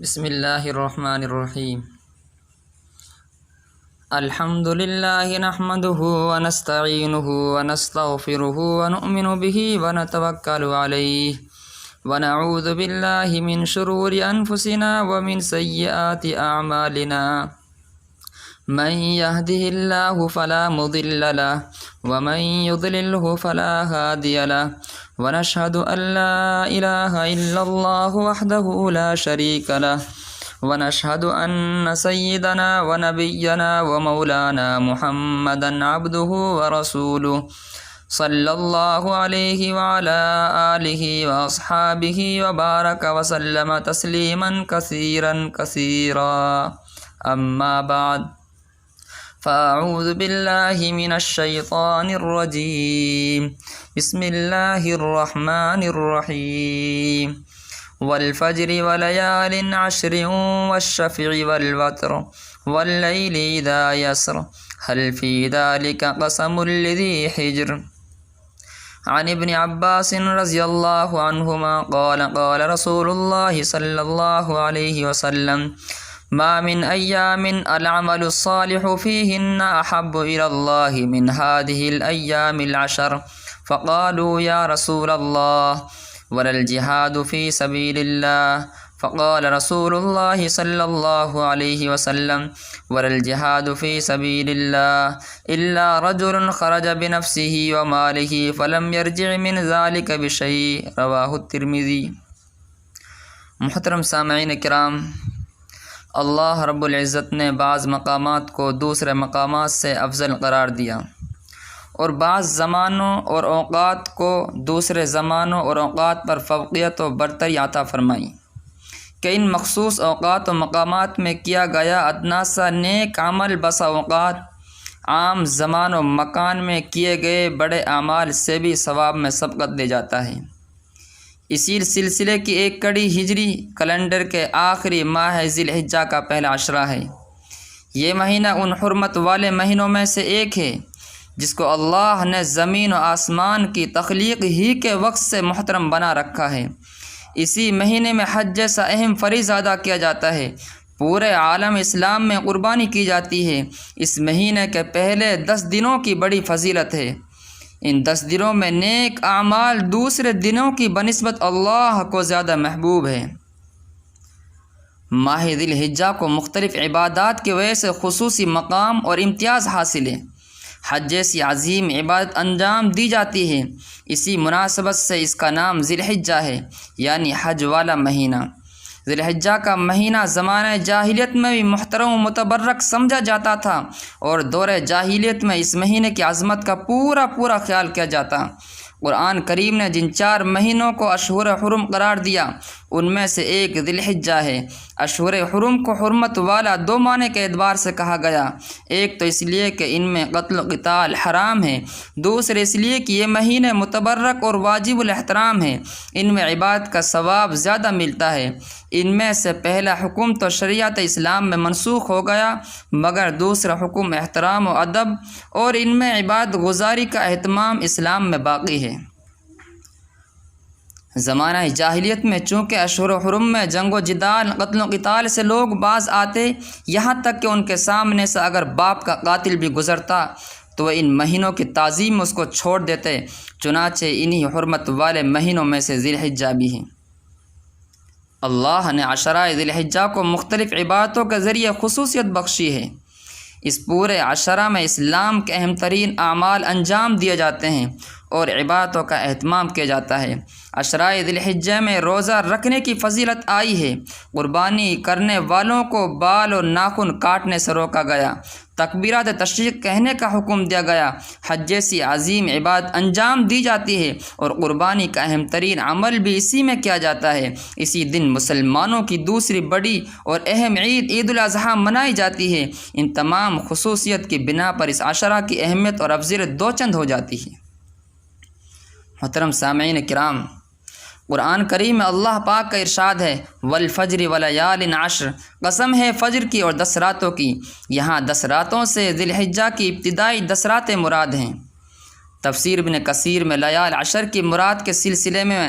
بسم اللہ الرحمن الرحیم الحمد للہ نحمده ونستعینه ونستغفره ونؤمن به ونتوکل علیہ ونعوذ باللہ من شرور انفسنا ومن سیئات اعمالنا من يهده الله فلا مضل له ومن يضلله فلا هادي له ونشهد أن لا إله إلا الله وحده لا شريك له ونشهد أن سيدنا ونبينا ومولانا محمدا عبده ورسوله صلى الله عليه وعلى آله وأصحابه وبارك وسلم تسليما كثيرا كثيرا أما بعد فأعوذ بالله من الشيطان الرجيم بسم الله الرحمن الرحيم والفجر وليال عشر والشفع والوتر والليل إذا يسر هل في ذلك قسم لذي حجر عن ابن عباس رضي الله عنهما قال قال رسول الله صلى الله عليه وسلم ما من أيام العمل الصالح فيهن أحب إلى الله من هذه الأيام العشر فقالوا يا رسول الله ولا الجهاد في سبيل الله فقال رسول الله صلى الله عليه وسلم ولا الجهاد في سبيل الله إلا رجل خرج بنفسه وماله فلم يرجع من ذلك بشيء رواه الترمذي۔ محترم سامعین کرام، اللہ رب العزت نے بعض مقامات کو دوسرے مقامات سے افضل قرار دیا اور بعض زمانوں اور اوقات کو دوسرے زمانوں اور اوقات پر فوقیت و برتری عطا فرمائی کہ ان مخصوص اوقات و مقامات میں کیا گیا ادنیٰ سا نیک عمل بسا اوقات عام زمان و مکان میں کیے گئے بڑے اعمال سے بھی ثواب میں سبقت دے جاتا ہے۔ اسی سلسلے کی ایک کڑی ہجری کیلنڈر کے آخری ماہ ذی الحجہ کا پہلا عشرہ ہے۔ یہ مہینہ ان حرمت والے مہینوں میں سے ایک ہے جس کو اللہ نے زمین و آسمان کی تخلیق ہی کے وقت سے محترم بنا رکھا ہے۔ اسی مہینے میں حج جیسا اہم فریضہ ادا کیا جاتا ہے۔ پورے عالم اسلام میں قربانی کی جاتی ہے۔ اس مہینے کے پہلے 10 دنوں کی بڑی فضیلت ہے۔ ان 10 دنوں میں نیک اعمال دوسرے دنوں کی بنسبت اللہ کو زیادہ محبوب ہے۔ ماہ ذی الحجہ کو مختلف عبادات کی وجہ سے خصوصی مقام اور امتیاز حاصل ہے۔ حج جیسی عظیم عبادت انجام دی جاتی ہے۔ اسی مناسبت سے اس کا نام ذی الحجہ ہے، یعنی حج والا مہینہ۔ ذی الحجہ کا مہینہ زمانہ جاہلیت میں بھی محترم و متبرک سمجھا جاتا تھا اور دور جاہلیت میں اس مہینے کی عظمت کا پورا خیال کیا جاتا۔ قرآن کریم نے جن 4 مہینوں کو اشہر حرم قرار دیا ان میں سے ایک ذی الحجہ ہے۔ اشہر حرم کو حرمت والا 2 معنی کے اعتبار سے کہا گیا۔ ایک تو اس لیے کہ ان میں قتل و قتال حرام ہے، دوسرے اس لیے کہ یہ مہینے متبرک اور واجب الاحترام ہیں، ان میں عبادت کا ثواب زیادہ ملتا ہے۔ ان میں سے پہلا حکم تو شریعت اسلام میں منسوخ ہو گیا، مگر دوسرا حکم احترام و ادب اور ان میں عبادت گزاری کا اہتمام اسلام میں باقی ہے۔ زمانہ جاہلیت میں چونکہ اشہر حرم میں جنگ و جدال، قتل و قتال سے لوگ باز آتے، یہاں تک کہ ان کے سامنے سے اگر باپ کا قاتل بھی گزرتا تو وہ ان مہینوں کی تعظیم میں اس کو چھوڑ دیتے۔ چنانچہ انہی حرمت والے مہینوں میں سے ذی الحجہ بھی ہیں۔ اللہ نے عشرہ ذی الحجہ کو مختلف عبادتوں کے ذریعے خصوصیت بخشی ہے۔ اس پورے عشرہ میں اسلام کے اہم ترین اعمال انجام دیے جاتے ہیں اور عبادتوں کا اہتمام کیا جاتا ہے۔ عشرہ ذی الحجہ میں روزہ رکھنے کی فضیلت آئی ہے۔ قربانی کرنے والوں کو بال اور ناخن کاٹنے سے روکا گیا۔ تکبیرات تشریق کہنے کا حکم دیا گیا۔ حج جیسی عظیم عبادت انجام دی جاتی ہے اور قربانی کا اہم ترین عمل بھی اسی میں کیا جاتا ہے۔ اسی دن مسلمانوں کی دوسری بڑی اور اہم عید الاضحیٰ منائی جاتی ہے۔ ان تمام خصوصیت کی بنا پر اس عشرہ کی اہمیت اور افضلیت 2 چند ہو جاتی ہے۔ محترم سامعین کرام، قرآن کریم میں اللہ پاک کا ارشاد ہے والفجر ولیال عشر، قسم ہے فجر کی اور 10 راتوں کی۔ یہاں 10 راتوں سے ذی الحجہ کی ابتدائی 10 راتیں مراد ہیں۔ تفسیر ابن کثیر میں لیال عشر کی مراد کے سلسلے میں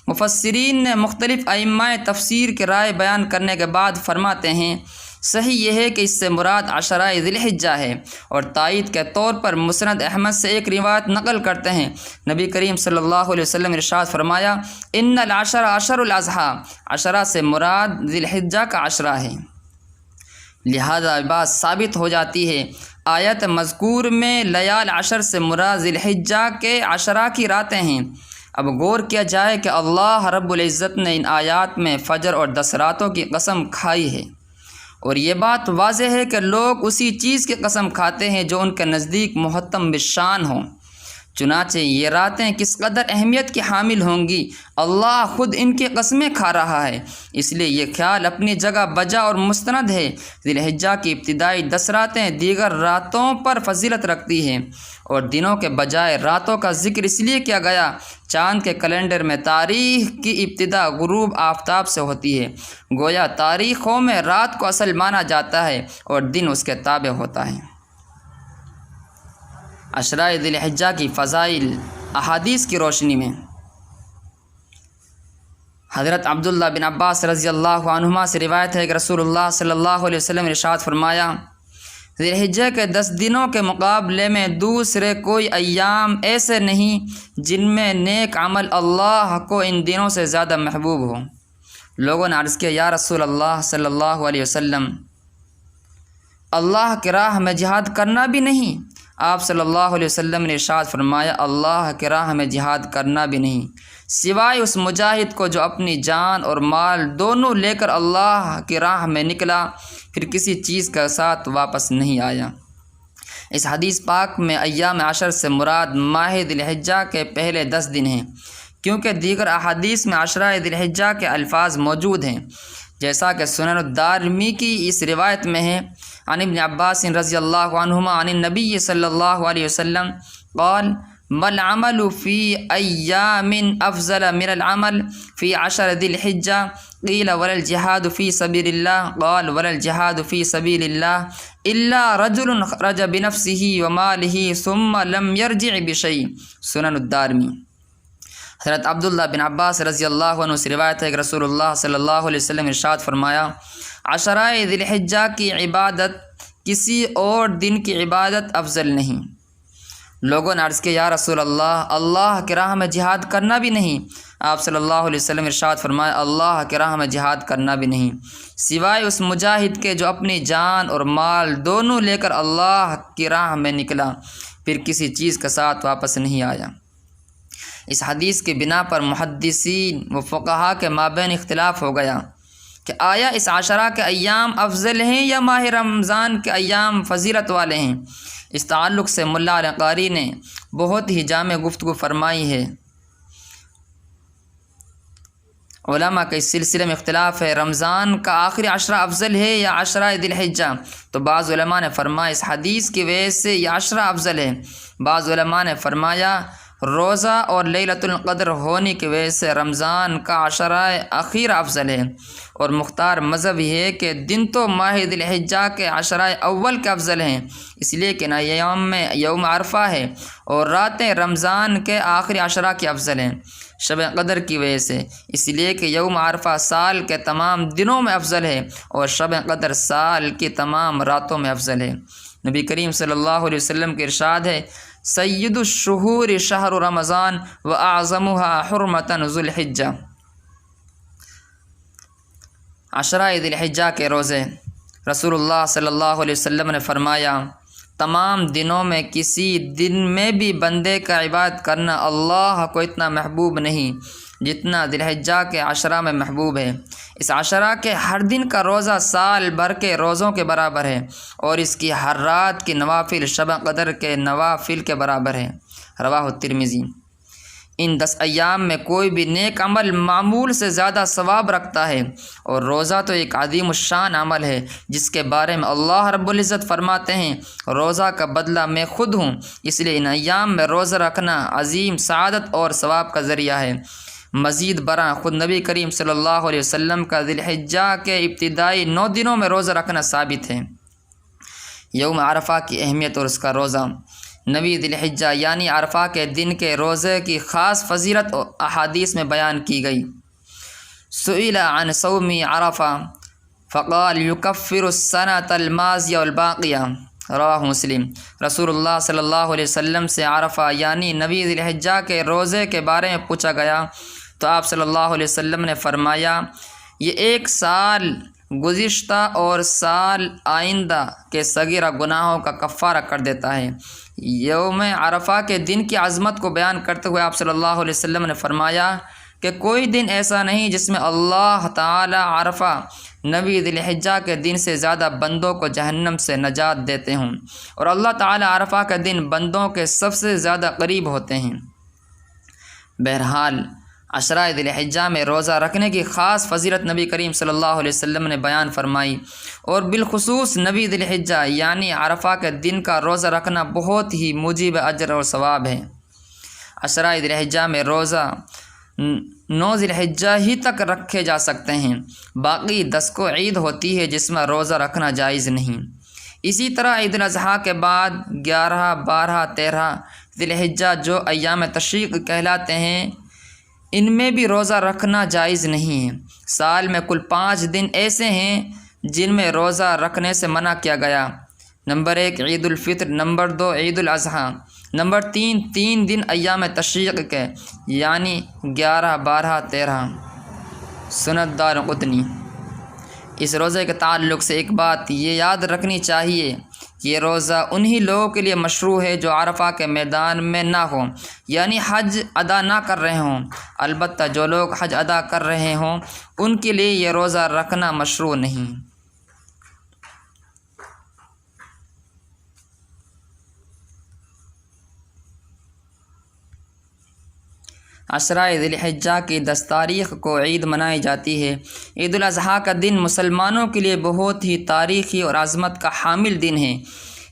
مفسرین نے مختلف ائمہ تفسیر کی رائے بیان کرنے کے بعد فرماتے ہیں صحیح یہ ہے کہ اس سے مراد عشرہ ذی الحجہ ہے، اور تائید کے طور پر مسند احمد سے ایک روایت نقل کرتے ہیں، نبی کریم صلی اللہ علیہ وسلم نے ارشاد فرمایا ان العشر عشر الاضحیٰ، عشرہ سے مراد ذی الحجہ کا عشرہ ہے۔ لہذا بات ثابت ہو جاتی ہے آیت مذکور میں لیال عشر سے مراد ذی الحجہ کے عشرہ کی راتیں ہیں۔ اب غور کیا جائے کہ اللہ رب العزت نے ان آیات میں فجر اور 10 راتوں کی قسم کھائی ہے، اور یہ بات واضح ہے کہ لوگ اسی چیز کی قسم کھاتے ہیں جو ان کے نزدیک محتم بالشان ہوں۔ چنانچہ یہ راتیں کس قدر اہمیت کی حامل ہوں گی، اللہ خود ان کی قسمیں کھا رہا ہے، اس لیے یہ خیال اپنی جگہ بجا اور مستند ہے۔ ذی الحجہ کی ابتدائی 10 راتیں دیگر راتوں پر فضیلت رکھتی ہیں، اور دنوں کے بجائے راتوں کا ذکر اس لیے کیا گیا چاند کے کیلنڈر میں تاریخ کی ابتدا غروب آفتاب سے ہوتی ہے، گویا تاریخوں میں رات کو اصل مانا جاتا ہے اور دن اس کے تابع ہوتا ہے۔ عشرہ ذی الحجہ کی فضائل احادیث کی روشنی میں حضرت عبداللہ بن عباس رضی اللہ عنہما سے روایت ہے کہ رسول اللہ صلی اللہ علیہ وسلم نے ارشاد فرمایا ذی الحجہ کے 10 دنوں کے مقابلے میں دوسرے کوئی ایام ایسے نہیں جن میں نیک عمل اللہ کو ان دنوں سے زیادہ محبوب ہو۔ لوگوں نے عرض کیا یا رسول اللہ صلی اللہ علیہ وسلم، اللہ کی راہ میں جہاد کرنا بھی نہیں؟ آپ صلی اللہ علیہ وسلم نے ارشاد فرمایا اللہ کی راہ میں جہاد کرنا بھی نہیں سوائے اس مجاہد کو جو اپنی جان اور مال دونوں لے کر اللہ کی راہ میں نکلا پھر کسی چیز کے ساتھ واپس نہیں آیا۔ اس حدیث پاک میں ایام عشر سے مراد ماہ ذی الحجہ کے پہلے 10 دن ہیں، کیونکہ دیگر احادیث میں عشرہ ذی الحجہ کے الفاظ موجود ہیں، جیسا کہ سنن الدارمی کی اس روایت میں ہے عن ابن عباس رضی اللہ عنہما عن النبی صلی اللہ علیہ وسلم قال ما العمل فی ایام افضل من العمل فی عشر ذی الحجہ قیل ولا الجہاد فی سبیل اللہ قال ولا الجہاد فی سبیل اللہ الا رجل خرج بنفسہ ومالہ ثم لم یرجع بشیء۔ سنن الدارمی۔ حضرت عبداللہ بن عباس رضی اللہ عنہ سے روایت ہے کہ رسول اللہ صلی اللہ علیہ وسلم ارشاد فرمایا عشرہ ذی الحجہ کی عبادت کسی اور دن کی عبادت افضل نہیں۔ لوگوں نے عرض کیا یا رسول اللہ، اللہ کی راہ میں جہاد کرنا بھی نہیں؟ آپ صلی اللہ علیہ وسلم ارشاد فرمایا اللہ کی راہ میں جہاد کرنا بھی نہیں سوائے اس مجاہد کے جو اپنی جان اور مال دونوں لے کر اللہ کی راہ میں نکلا پھر کسی چیز کے ساتھ واپس نہیں آیا۔ اس حدیث کی بنا پر محدثین و فقہا کے مابین اختلاف ہو گیا کہ آیا اس عشرہ کے ایام افضل ہیں یا ماہ رمضان کے ایام فضیلت والے ہیں۔ اس تعلق سے ملا علی قاری نے بہت ہی جامع گفتگو فرمائی ہے۔ علماء کے اس سلسلے میں اختلاف ہے رمضان کا آخری عشرہ افضل ہے یا عشرہ ذی الحجہ، تو بعض علماء نے فرمایا اس حدیث کی وجہ سے یہ عشرہ افضل ہے، بعض علماء نے فرمایا روزہ اور لیلۃ القدر ہونے کی وجہ سے رمضان کا عشرہ اخیر افضل ہے، اور مختار مذہب یہ ہے کہ دن تو ماہ ذی الحجہ کے عشرہ اول کے افضل ہیں، اس لیے کہ ایام میں یوم عرفہ ہے، اور راتیں رمضان کے آخری عشرہ کی افضل ہیں شب قدر کی وجہ سے، اس لیے کہ یوم عرفہ سال کے تمام دنوں میں افضل ہے اور شب قدر سال کی تمام راتوں میں افضل ہے۔ نبی کریم صلی اللہ علیہ وسلم کے ارشاد ہے سید الشہور شہر رمضان و اعظمها حرمة ذو الحجہ۔ عشرہ ذی الحجہ کے روزے، رسول اللہ صلی اللہ علیہ وسلم نے فرمایا تمام دنوں میں کسی دن میں بھی بندے کا عبادت کرنا اللہ کو اتنا محبوب نہیں جتنا ذی الحجہ کے عشرہ میں محبوب ہے۔ اس عشرہ کے ہر دن کا روزہ سال بھر کے روزوں کے برابر ہے، اور اس کی ہر رات کی نوافل شب قدر کے نوافل کے برابر ہے۔ رواہ الترمذی۔ ان 10 ایام میں کوئی بھی نیک عمل معمول سے زیادہ ثواب رکھتا ہے، اور روزہ تو ایک عظیم الشان عمل ہے جس کے بارے میں اللہ رب العزت فرماتے ہیں روزہ کا بدلہ میں خود ہوں، اس لیے ان ایام میں روزہ رکھنا عظیم سعادت اور ثواب کا ذریعہ ہے۔ مزید برآں خود نبی کریم صلی اللہ علیہ وسلم کا ذی الحجہ کے ابتدائی 9 دنوں میں روزہ رکھنا ثابت ہے۔ یوم عرفہ کی اہمیت اور اس کا روزہ، نویں ذی الحجہ یعنی عرفہ کے دن کے روزے کی خاص فضیلت احادیث میں بیان کی گئی۔ سئل عن صوم عرفہ فقال یکفر السنۃ الماضیہ والباقیہ، رواہ مسلم۔ رسول اللہ صلی اللہ علیہ وسلم سے عرفہ یعنی نویں ذی الحجہ کے روزے کے بارے میں پوچھا گیا تو آپ صلی اللہ علیہ وسلم نے فرمایا، یہ ایک سال گزشتہ اور سال آئندہ کے صغیرہ گناہوں کا کفارہ کر دیتا ہے۔ یوم عرفہ کے دن کی عظمت کو بیان کرتے ہوئے آپ صلی اللہ علیہ وسلم نے فرمایا کہ کوئی دن ایسا نہیں جس میں اللہ تعالی عرفہ نویں ذی الحجہ کے دن سے زیادہ بندوں کو جہنم سے نجات دیتے ہوں، اور اللہ تعالی عرفہ کے دن بندوں کے سب سے زیادہ قریب ہوتے ہیں۔ بہرحال عشرہ ذی الحجہ میں روزہ رکھنے کی خاص فضیلت نبی کریم صلی اللہ علیہ وسلم نے بیان فرمائی، اور بالخصوص نویں ذی الحجہ یعنی عرفہ کے دن کا روزہ رکھنا بہت ہی موجب اجر اور ثواب ہے۔ عشرہ ذی الحجہ میں روزہ 9 ذی الحجہ ہی تک رکھے جا سکتے ہیں، باقی 10 کو عید ہوتی ہے جس میں روزہ رکھنا جائز نہیں۔ اسی طرح عید الاضحیٰ کے بعد 11، 12، 13 ذی الحجہ جو ایام تشریق کہلاتے ہیں، ان میں بھی روزہ رکھنا جائز نہیں ہے۔ سال میں کل 5 دن ایسے ہیں جن میں روزہ رکھنے سے منع کیا گیا۔ نمبر 1 عید الفطر، نمبر 2 عید الاضحیٰ، نمبر 3 دن ایام تشریق کے یعنی 11، 12، 13۔ سنت دارقطنی۔ اس روزے کے تعلق سے ایک بات یہ یاد رکھنی چاہیے، یہ روزہ انہی لوگوں کے لیے مشروع ہے جو عرفہ کے میدان میں نہ ہوں، یعنی حج ادا نہ کر رہے ہوں۔ البتہ جو لوگ حج ادا کر رہے ہوں ان کے لیے یہ روزہ رکھنا مشروع نہیں۔ عشرہ ذی الحجہ کی 10 تاریخ کو عید منائی جاتی ہے۔ عید الاضحیٰ کا دن مسلمانوں کے لیے بہت ہی تاریخی اور عظمت کا حامل دن ہے۔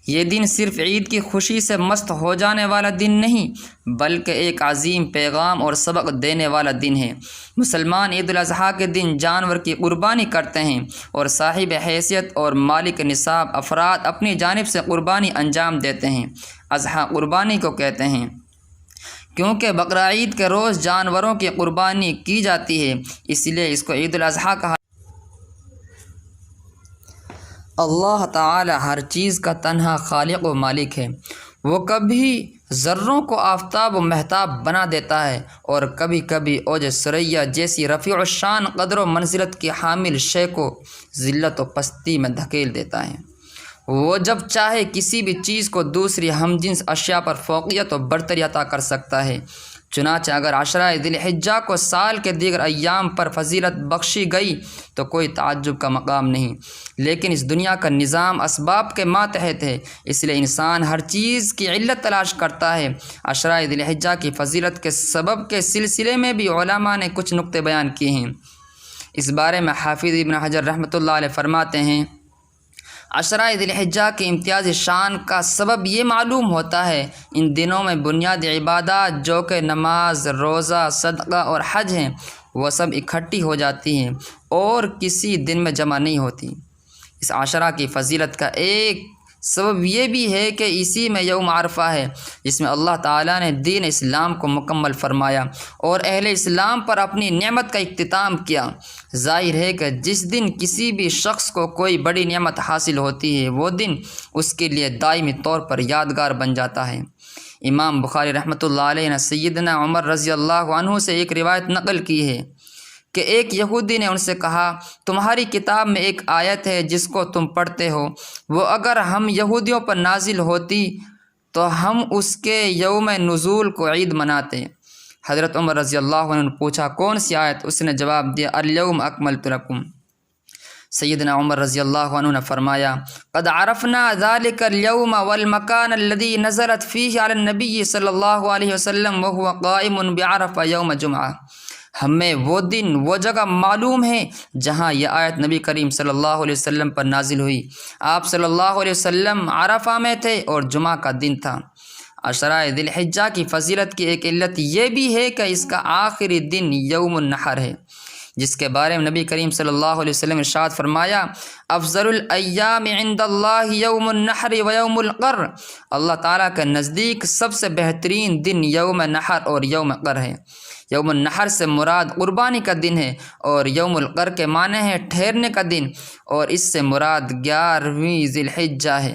یہ دن صرف عید کی خوشی سے مست ہو جانے والا دن نہیں بلکہ ایک عظیم پیغام اور سبق دینے والا دن ہے۔ مسلمان عید الاضحیٰ کے دن جانور کی قربانی کرتے ہیں، اور صاحب حیثیت اور مالک نصاب افراد اپنی جانب سے قربانی انجام دیتے ہیں۔ اضحیٰ قربانی کو کہتے ہیں کیونکہ بقرعید کے روز جانوروں کی قربانی کی جاتی ہے، اس لیے اس کو عید الاضحیٰ کہا۔ اللہ تعالی ہر چیز کا تنہا خالق و مالک ہے۔ وہ کبھی ذروں کو آفتاب و مہتاب بنا دیتا ہے، اور کبھی کبھی اوج ثریا جیسی رفیع الشان قدر و منزلت کی حامل شے کو ذلت و پستی میں دھکیل دیتا ہے۔ وہ جب چاہے کسی بھی چیز کو دوسری ہم جنس اشیاء پر فوقیت و برتری عطا کر سکتا ہے۔ چنانچہ اگر عشرہ ذی الحجہ کو سال کے دیگر ایام پر فضیلت بخشی گئی تو کوئی تعجب کا مقام نہیں، لیکن اس دنیا کا نظام اسباب کے ماتحت ہے، اس لیے انسان ہر چیز کی علت تلاش کرتا ہے۔ عشرہ ذی الحجہ کی فضیلت کے سبب کے سلسلے میں بھی علماء نے کچھ نقطے بیان کیے ہیں۔ اس بارے میں حافظ ابن حجر رحمۃ اللہ علیہ فرماتے ہیں، عشرہ ذی الحجہ کی امتیازی شان کا سبب یہ معلوم ہوتا ہے، ان دنوں میں بنیادی عبادات جو کہ نماز، روزہ، صدقہ اور حج ہیں، وہ سب اکٹھی ہو جاتی ہیں اور کسی دن میں جمع نہیں ہوتی۔ اس عشرہ کی فضیلت کا ایک سبب یہ بھی ہے کہ اسی میں یوم عرفہ ہے، جس میں اللہ تعالیٰ نے دین اسلام کو مکمل فرمایا اور اہل اسلام پر اپنی نعمت کا اختتام کیا۔ ظاہر ہے کہ جس دن کسی بھی شخص کو کوئی بڑی نعمت حاصل ہوتی ہے، وہ دن اس کے لیے دائمی طور پر یادگار بن جاتا ہے۔ امام بخاری رحمۃ اللہ علیہ نے سیدنا عمر رضی اللہ عنہ سے ایک روایت نقل کی ہے کہ ایک یہودی نے ان سے کہا، تمہاری کتاب میں ایک آیت ہے جس کو تم پڑھتے ہو، وہ اگر ہم یہودیوں پر نازل ہوتی تو ہم اس کے یوم نزول کو عید مناتے۔ حضرت عمر رضی اللہ عنہ نے پوچھا، کون سی آیت؟ اس نے جواب دیا، الیوم اکملت لکم۔ سیدنا عمر رضی اللہ عنہ نے فرمایا، قد عرفنا ذلك اليوم والمكان الذي نزلت فيه على النبي صلی اللہ علیہ وسلم وهو قائم بعرفہ یوم جمعہ۔ ہمیں وہ دن، وہ جگہ معلوم ہے جہاں یہ آیت نبی کریم صلی اللہ علیہ وسلم پر نازل ہوئی۔ آپ صلی اللہ علیہ وسلم عرفہ میں تھے اور جمعہ کا دن تھا۔ عشرہ ذی الحجہ کی فضیلت کی ایک علت یہ بھی ہے کہ اس کا آخری دن یوم النحر ہے، جس کے بارے میں نبی کریم صلی اللہ علیہ وسلم نے ارشاد فرمایا، افضل الایام عند اللہ یوم النحر و یوم القر، اللہ تعالیٰ کے نزدیک سب سے بہترین دن یوم نحر اور یوم قر ہے۔ یوم النحر سے مراد قربانی کا دن ہے، اور یوم القر کے معنی ہے ٹھہرنے کا دن، اور اس سے مراد 11ویں ذی الحجہ ہے،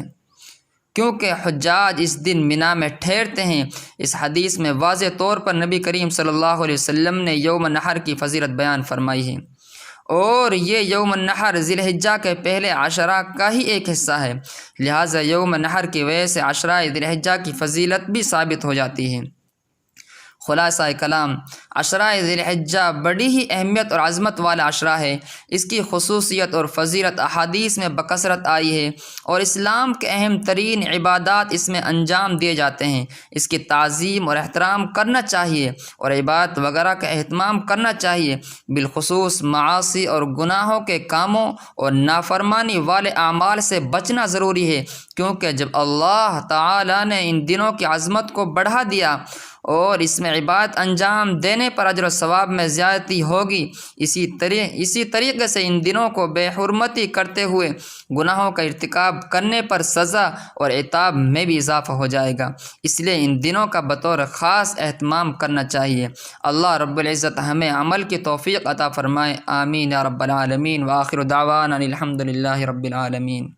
کیونکہ حجاج اس دن مینا میں ٹھہرتے ہیں۔ اس حدیث میں واضح طور پر نبی کریم صلی اللہ علیہ وسلم نے یوم نحر کی فضیلت بیان فرمائی ہے، اور یہ یوم النحر ذی الحجہ کے پہلے عشرہ کا ہی ایک حصہ ہے، لہٰذا یوم نحر کی وجہ سے عشرہ ذی الحجہ کی فضیلت بھی ثابت ہو جاتی ہے۔ خلاصہ کلام، عشرہ ذی الحجہ بڑی ہی اہمیت اور عظمت والا عشرہ ہے۔ اس کی خصوصیت اور فضیلت احادیث میں بکثرت آئی ہے، اور اسلام کے اہم ترین عبادات اس میں انجام دیے جاتے ہیں۔ اس کی تعظیم اور احترام کرنا چاہیے، اور عبادت وغیرہ کا اہتمام کرنا چاہیے، بالخصوص معاصی اور گناہوں کے کاموں اور نافرمانی والے اعمال سے بچنا ضروری ہے، کیونکہ جب اللہ تعالیٰ نے ان دنوں کی عظمت کو بڑھا دیا اور اس میں عبادت انجام دینے پر اجر و ثواب میں زیادتی ہوگی، اسی طریقے سے ان دنوں کو بے حرمتی کرتے ہوئے گناہوں کا ارتکاب کرنے پر سزا اور عتاب میں بھی اضافہ ہو جائے گا۔ اس لیے ان دنوں کا بطور خاص اہتمام کرنا چاہیے۔ اللہ رب العزت ہمیں عمل کی توفیق عطا فرمائے، آمین یا رب العالمین، وآخر دعوانا الحمد للہ رب العالمین۔